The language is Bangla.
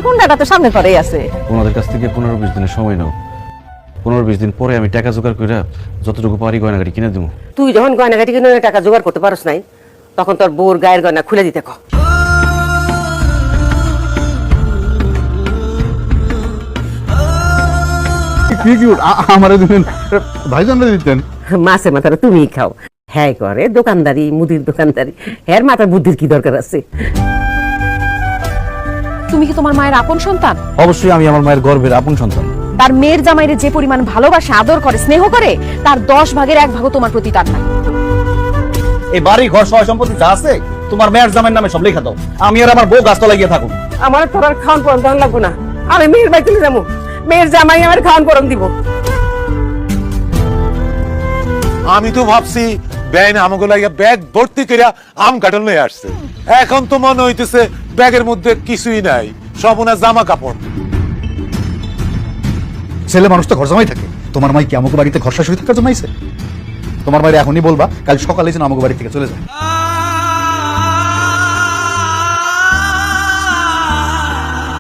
হুন্ডাটা তো সামনে পরেই আছে। ওনাদের কাছ থেকে 15-20 দিনের সময় নাও। 15-20 দিন পরে আমি টাকা জোগাড় করে যতটুকু পারি গয়নাগাড়ি কিনে দেবো। তুই যখন গয়নাগাটি কিনে টাকা জোগাড় করতে পারস নাই, তখন তোর বউর গায়ের গয়না খুলে দিতে কও। কি কিউট আমারে দিবেন, ভাইজানরে দিতেন। মাছে মাথাটা তুমিই খাও। হ্যাঁ করে দোকানদারি, মুদির দোকানদারি, হ্যাঁ মাথার বুদ্ধির কি দরকার আছে? তুমি কি তোমার মায়ের আপন সন্তান? অবশ্যই আমি আমার মায়ের গর্বের আপন সন্তান। তার মেয়ের জামাইরে যে পরিমাণ ভালোবাসা, আদর করে, স্নেহ করে, তার 10 ভাগের 1 ভাগও তোমার প্রতি তার নাই। এই বাড়ি ঘর সয় সম্পত্তি যা আছে তোমার মেয়ের জামাইয়ের নামে সব লেখা দাও। আমি আর আমার বউ গাছতলায় গিয়ে থাকুন। আমার তোর আর খাওয়ান পরম দেওয়ান লাগবো না, আমি মেয়ের বাড়ি চলে যাবো। মেয়ের জামাই আমার খাওয়ান পরম দিব। আমি তো ভাবছি ব্যান আমাকে লাগিয়া ব্যাগ ভর্তি করিয়া আম কাটল নিয়ে আসছে, এখন তো মনে হইতেছে ব্যাগের মধ্যে কিছুই নাই, সব ওনার জামা কাপড়। ছেলে মানুষ তো ঘর জমাই থাকে, তোমার মাই কি আমাকে বাড়িতে ঘর শাশুড়ি থাকার জমাইছে? তোমার মায়ের এখনই বলবা কাল সকালে যেন আমাকে বাড়ি থেকে চলে যায়।